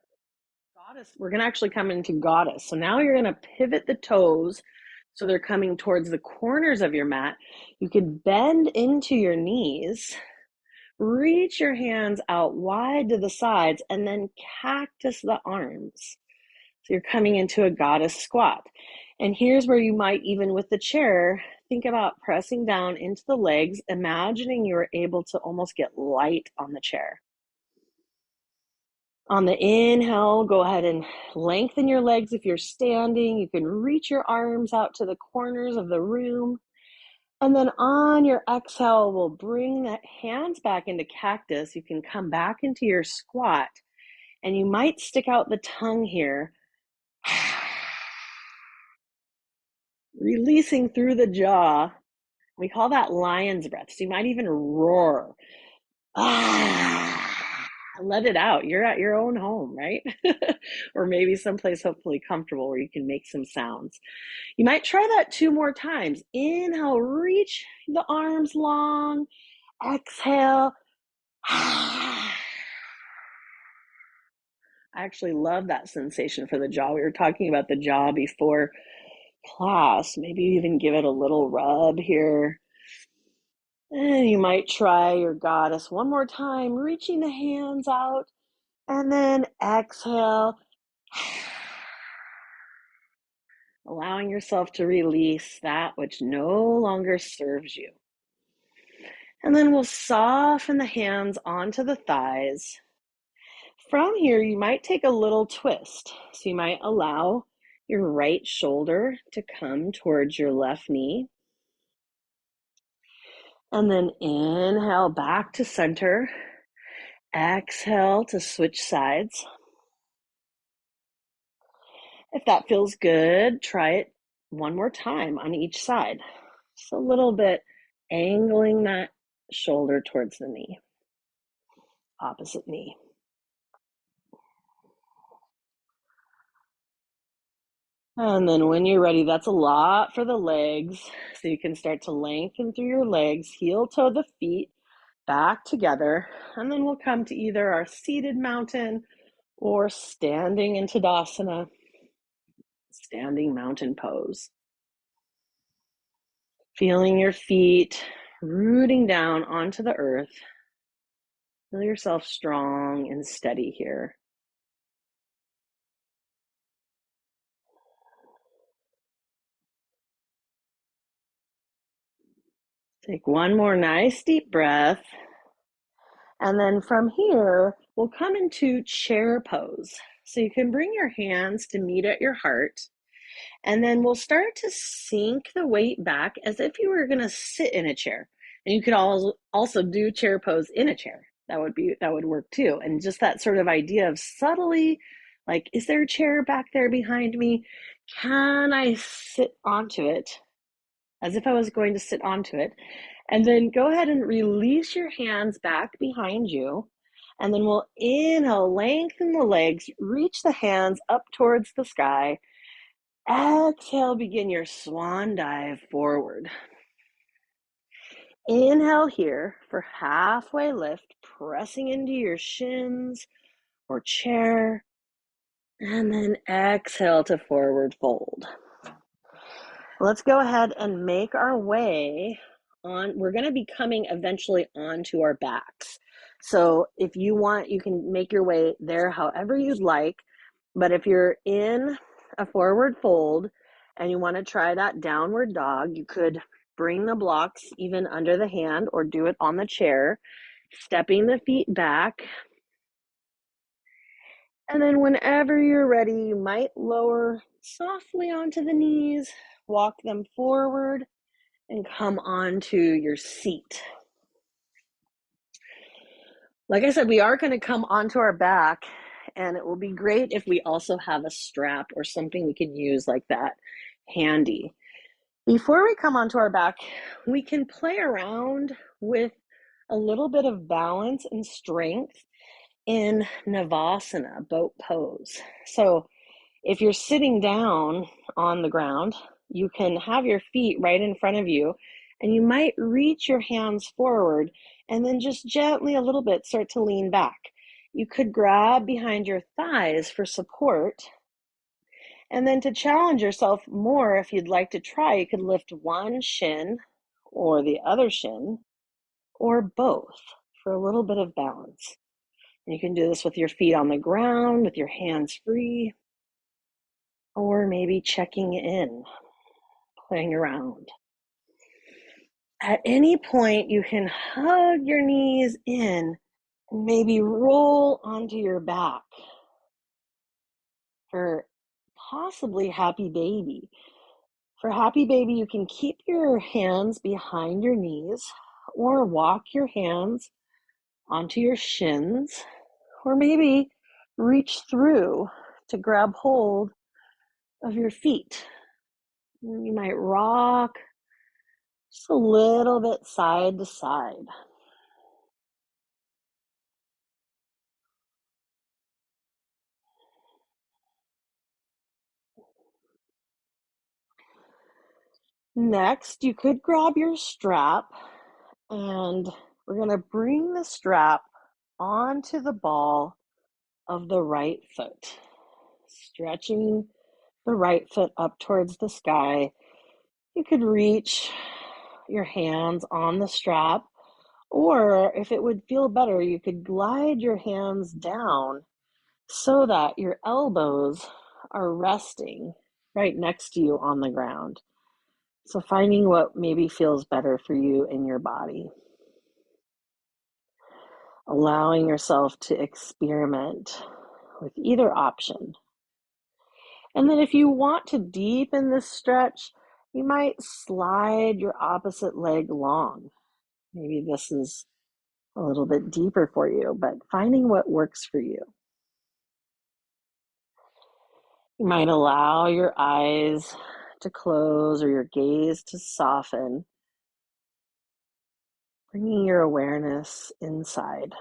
goddess. We're going to actually come into goddess. So now you're going to pivot the toes so they're coming towards the corners of your mat. You can bend into your knees, reach your hands out wide to the sides, and then cactus the arms. So you're coming into a goddess squat. And here's where you might, even with the chair, think about pressing down into the legs, imagining you're able to almost get light on the chair. On the inhale, go ahead and lengthen your legs if you're standing. You can reach your arms out to the corners of the room. And then on your exhale, we'll bring the hands back into cactus. You can come back into your squat, and you might stick out the tongue here, releasing through the jaw. We call that lion's breath. So you might even roar. Let it out. You're at your own home, right? Or maybe someplace hopefully comfortable where you can make some sounds. You might try that 2 more times. Inhale, reach the arms long. Exhale. I actually love that sensation for the jaw. We were talking about the jaw before class. Maybe even give it a little rub here. And you might try your goddess one more time, reaching the hands out, and then exhale. Allowing yourself to release that which no longer serves you. And then we'll soften the hands onto the thighs. From here, you might take a little twist. So you might allow your right shoulder to come towards your left knee. And then inhale back to center. Exhale to switch sides. If that feels good, try it one more time on each side. Just a little bit angling that shoulder towards the knee, opposite knee. And then when you're ready, that's a lot for the legs. So you can start to lengthen through your legs, heel toe the feet back together. And then we'll come to either our seated mountain or standing in Tadasana, standing mountain pose. Feeling your feet rooting down onto the earth. Feel yourself strong and steady here. Take one more nice deep breath. And then from here, we'll come into chair pose. So you can bring your hands to meet at your heart. And then we'll start to sink the weight back as if you were going to sit in a chair. And you could also do chair pose in a chair. That would work too. And just that sort of idea of subtly, like, is there a chair back there behind me? Can I sit onto it as if I was going to sit onto it? And then go ahead and release your hands back behind you. And then we'll inhale, lengthen the legs, reach the hands up towards the sky. Exhale, begin your swan dive forward. Inhale here for halfway lift, pressing into your shins or chair. And then exhale to forward fold. Let's go ahead and make our way on. We're going to be coming eventually onto our backs. So if you want, you can make your way there however you'd like. But if you're in a forward fold and you want to try that downward dog, you could bring the blocks even under the hand or do it on the chair, stepping the feet back. And then whenever you're ready, you might lower softly onto the knees, walk them forward, and come onto your seat. Like I said, we are going to come onto our back, and it will be great if we also have a strap or something we can use like that handy. Before we come onto our back, we can play around with a little bit of balance and strength in Navasana, boat pose. So if you're sitting down on the ground, you can have your feet right in front of you, and you might reach your hands forward and then just gently a little bit start to lean back. You could grab behind your thighs for support. And then to challenge yourself more, if you'd like to try, you could lift one shin or the other shin or both for a little bit of balance. And you can do this with your feet on the ground, with your hands free, or maybe checking in, playing around. At any point, you can hug your knees in and maybe roll onto your back for possibly happy baby. For happy baby, you can keep your hands behind your knees or walk your hands onto your shins, or maybe reach through to grab hold of your feet. You might rock just a little bit side to side. Next, you could grab your strap, and we're going to bring the strap onto the ball of the right foot, stretching the right foot up towards the sky. You could reach your hands on the strap, or if it would feel better, you could glide your hands down so that your elbows are resting right next to you on the ground. So finding what maybe feels better for you in your body. Allowing yourself to experiment with either option. And then if you want to deepen this stretch, you might slide your opposite leg long. Maybe this is a little bit deeper for you, but finding what works for you. You might allow your eyes to close or your gaze to soften. Bringing your awareness inside.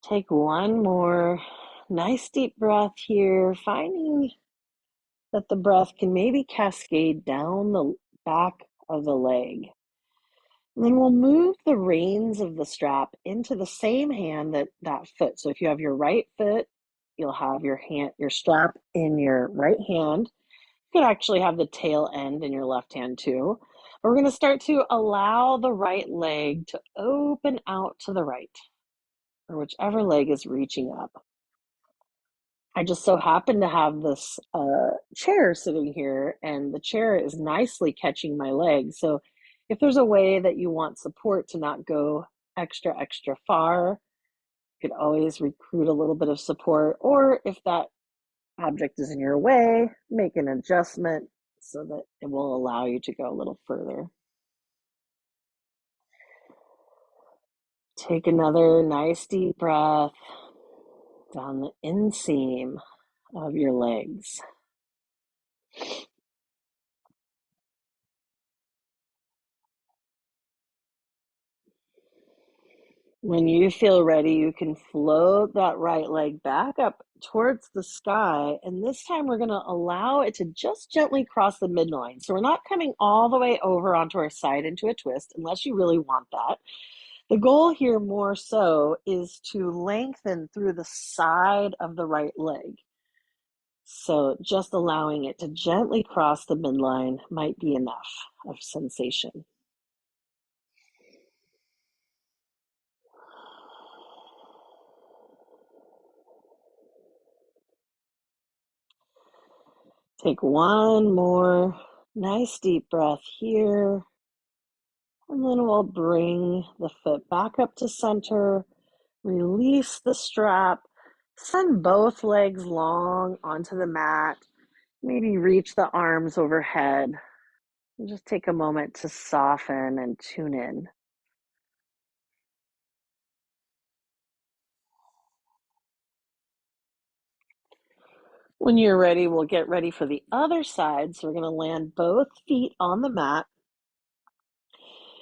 Take one more nice deep breath here, finding that the breath can maybe cascade down the back of the leg. And then we'll move the reins of the strap into the same hand that foot. So if you have your right foot, you'll have your strap in your right hand. You could actually have the tail end in your left hand too. We're going to start to allow the right leg to open out to the right, or whichever leg is reaching up. I just so happen to have this chair sitting here, and the chair is nicely catching my leg. So if there's a way that you want support to not go extra far, you could always recruit a little bit of support. Or if that object is in your way, make an adjustment so that it will allow you to go a little further. Take another nice deep breath down the inseam of your legs. When you feel ready, you can float that right leg back up towards the sky. And this time we're going to allow it to just gently cross the midline. So we're not coming all the way over onto our side into a twist, unless you really want that. The goal here more so is to lengthen through the side of the right leg. So just allowing it to gently cross the midline might be enough of sensation. Take one more nice deep breath here. And then we'll bring the foot back up to center, release the strap, send both legs long onto the mat, maybe reach the arms overhead, and just take a moment to soften and tune in. When you're ready, we'll get ready for the other side. So we're going to land both feet on the mat.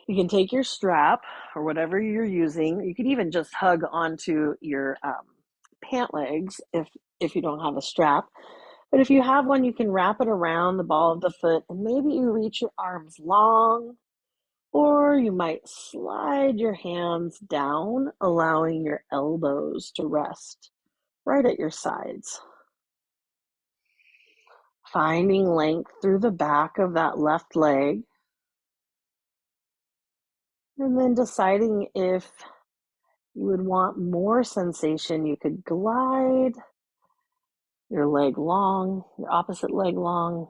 You can take your strap or whatever you're using. You could even just hug onto your pant legs if you don't have a strap. But if you have one, you can wrap it around the ball of the foot, and maybe you reach your arms long, or you might slide your hands down, allowing your elbows to rest right at your sides. Finding length through the back of that left leg, and then deciding if you would want more sensation, you could glide your leg long, your opposite leg long.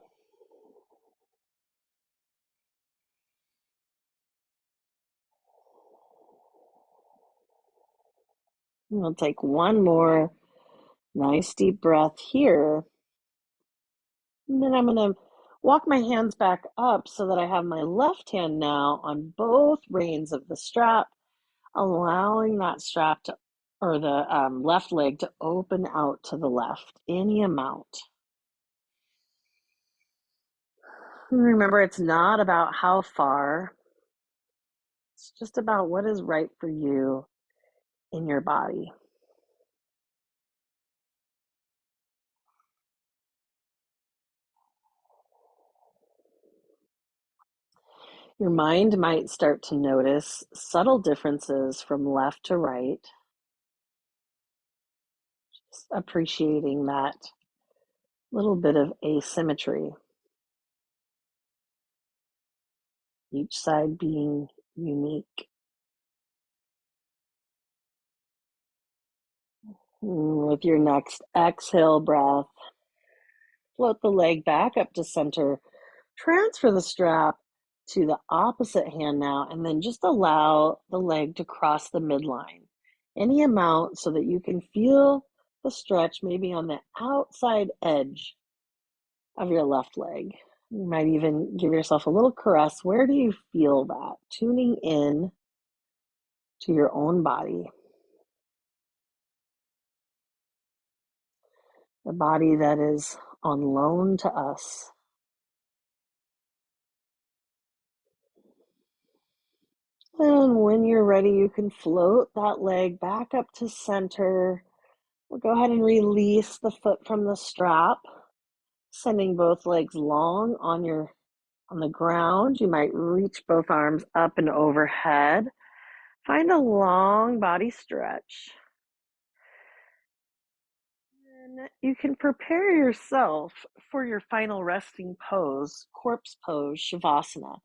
And we'll take one more nice deep breath here. And then I'm going to walk my hands back up so that I have my left hand now on both reins of the strap, allowing that strap to, or the left leg to open out to the left, any amount. And remember, it's not about how far, it's just about what is right for you in your body. Your mind might start to notice subtle differences from left to right, just appreciating that little bit of asymmetry, each side being unique. With your next exhale breath, float the leg back up to center, transfer the strap to the opposite hand now, and then just allow the leg to cross the midline, any amount, so that you can feel the stretch maybe on the outside edge of your left leg. You might even give yourself a little caress. Where do you feel that? Tuning in to your own body, the body that is on loan to us. And when you're ready, you can float that leg back up to center. We'll go ahead and release the foot from the strap, sending both legs long on the ground. You might reach both arms up and overhead. Find a long body stretch. And you can prepare yourself for your final resting pose, corpse pose, Shavasana.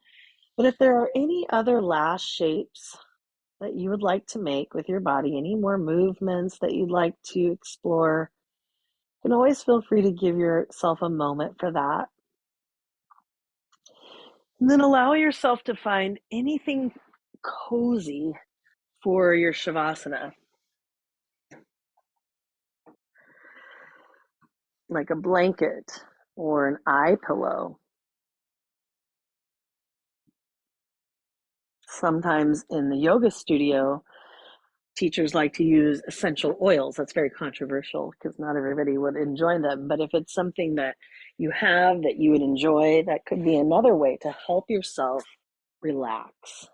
But if there are any other last shapes that you would like to make with your body, any more movements that you'd like to explore, you can always feel free to give yourself a moment for that. And then allow yourself to find anything cozy for your Shavasana, like a blanket or an eye pillow. Sometimes in the yoga studio, teachers like to use essential oils. That's very controversial because not everybody would enjoy them. But if it's something that you have that you would enjoy, that could be another way to help yourself relax.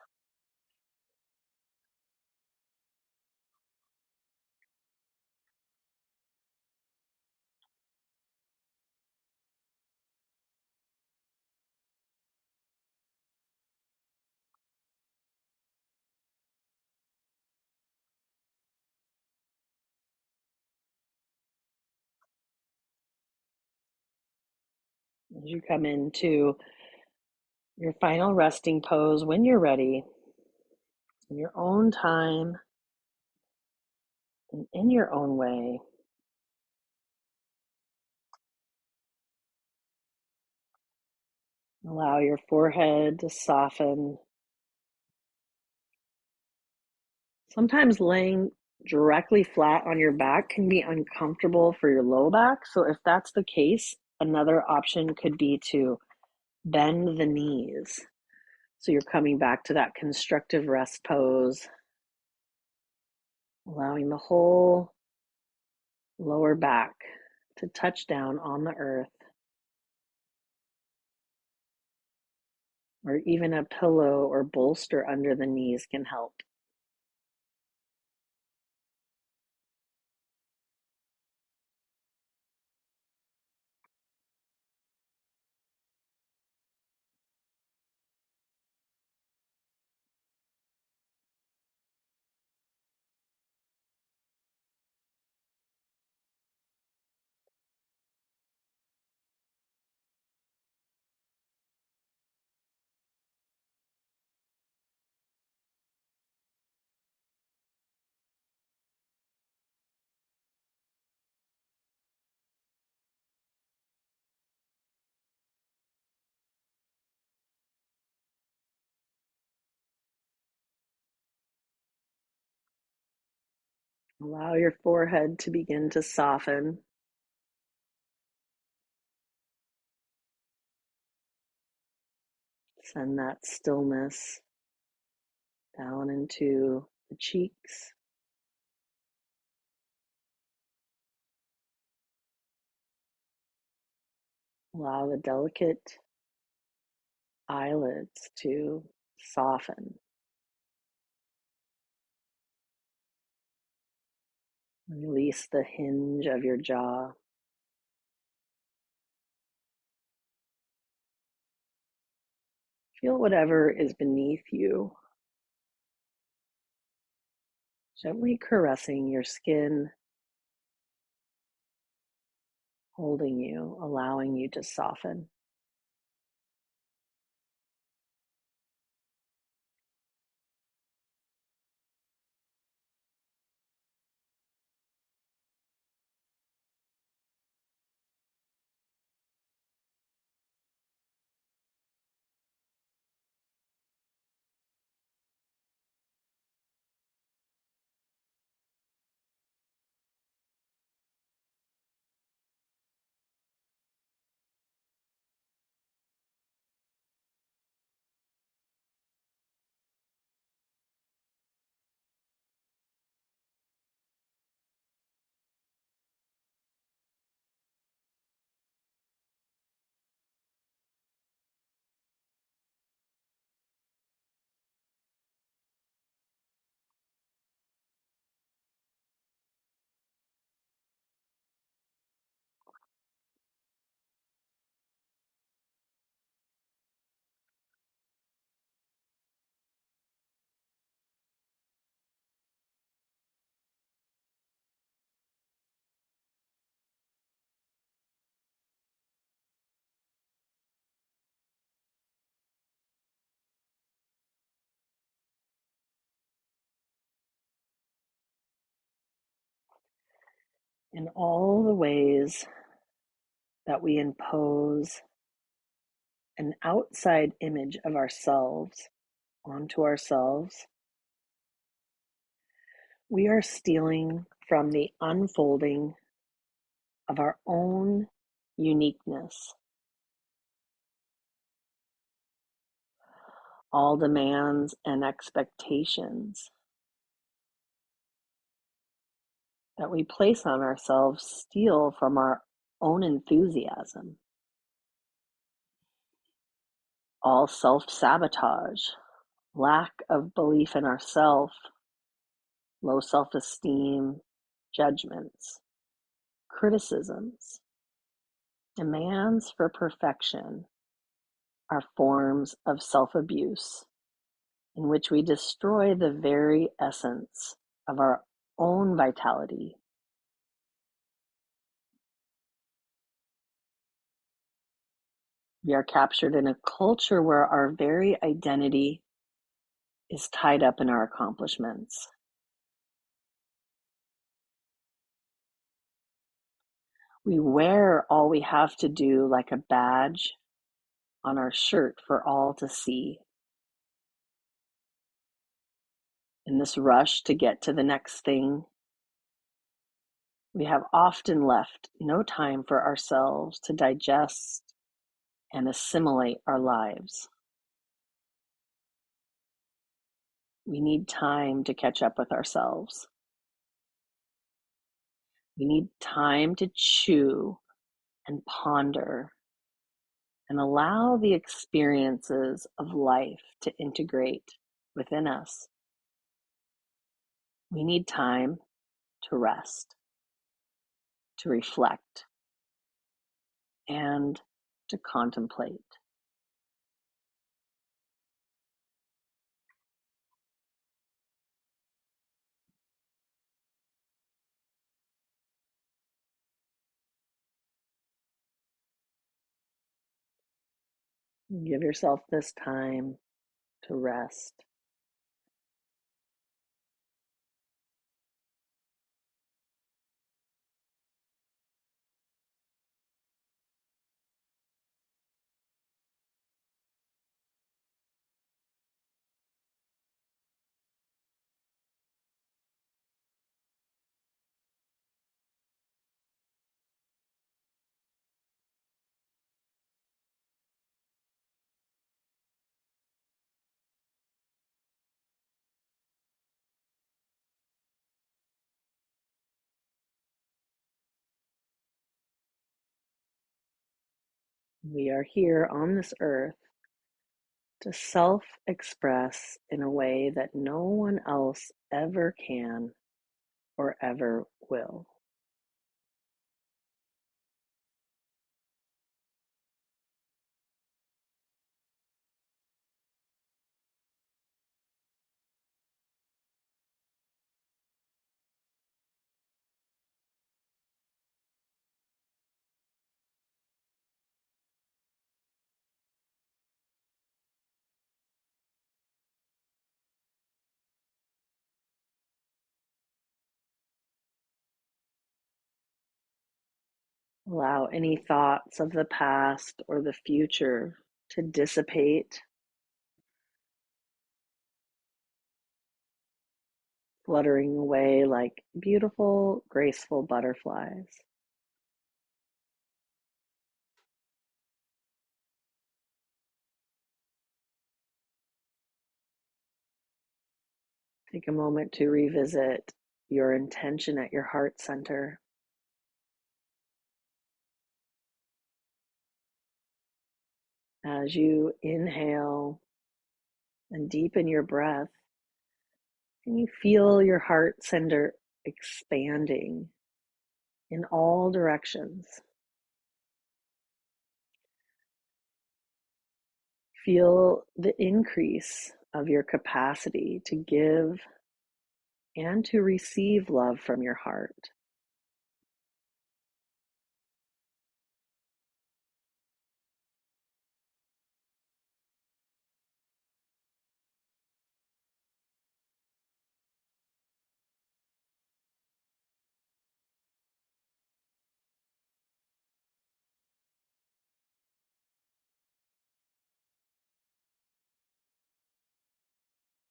As you come into your final resting pose, when you're ready, in your own time and in your own way, allow your forehead to soften. Sometimes laying directly flat on your back can be uncomfortable for your low back. So if that's the case, another option could be to bend the knees. So you're coming back to that constructive rest pose, allowing the whole lower back to touch down on the earth, or even a pillow or bolster under the knees can help. Allow your forehead to begin to soften. Send that stillness down into the cheeks. Allow the delicate eyelids to soften. Release the hinge of your jaw. Feel whatever is beneath you, gently caressing your skin, holding you, allowing you to soften. in all the ways that we impose an outside image of ourselves onto ourselves, we are stealing from the unfolding of our own uniqueness. All demands and expectations that we place on ourselves steal from our own enthusiasm. All self-sabotage, lack of belief in ourself, low self-esteem, judgments, criticisms, demands for perfection are forms of self-abuse in which we destroy the very essence of our own vitality. We are captured in a culture where our very identity is tied up in our accomplishments. We wear all we have to do like a badge on our shirt for all to see. In this rush to get to the next thing, we have often left no time for ourselves to digest and assimilate our lives. We need time to catch up with ourselves. We need time to chew and ponder and allow the experiences of life to integrate within us. We need time to rest, to reflect, and to contemplate. Give yourself this time to rest. We are here on this earth to self-express in a way that no one else ever can or ever will. Allow any thoughts of the past or the future to dissipate, fluttering away like beautiful, graceful butterflies. Take a moment to revisit your intention at your heart center. As you inhale and deepen your breath, can you feel your heart center expanding in all directions? Feel the increase of your capacity to give and to receive love from your heart.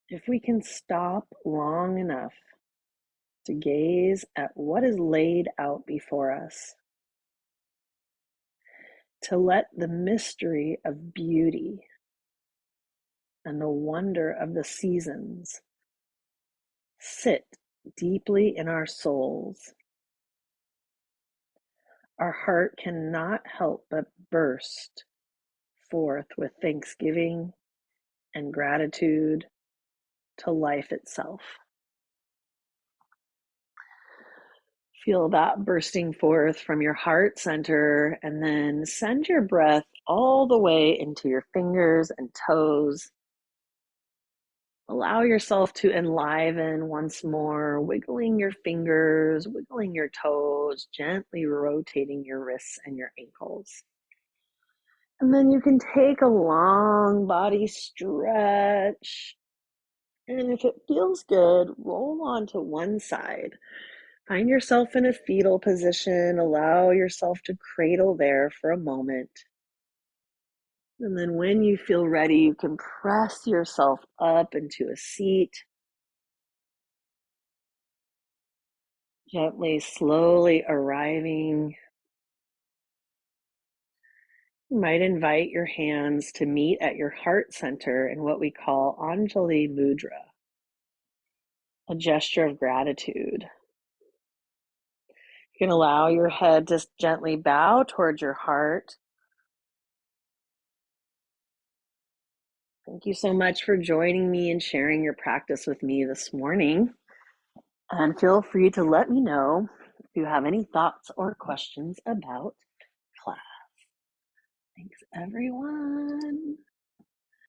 If we can stop long enough to gaze at what is laid out before us, to let the mystery of beauty and the wonder of the seasons sit deeply in our souls, our heart cannot help but burst forth with thanksgiving and gratitude to life itself. Feel that bursting forth from your heart center, and then send your breath all the way into your fingers and toes. Allow yourself to enliven once more, wiggling your fingers, wiggling your toes, gently rotating your wrists and your ankles. And then you can take a long body stretch. And if it feels good, roll onto one side. Find yourself in a fetal position. Allow yourself to cradle there for a moment. And then when you feel ready, you can press yourself up into a seat. Gently, slowly arriving. You might invite your hands to meet at your heart center in what we call Anjali Mudra, a gesture of gratitude. You can allow your head to gently bow towards your heart. Thank you so much for joining me and sharing your practice with me this morning. And feel free to let me know if you have any thoughts or questions about class. Thanks, everyone.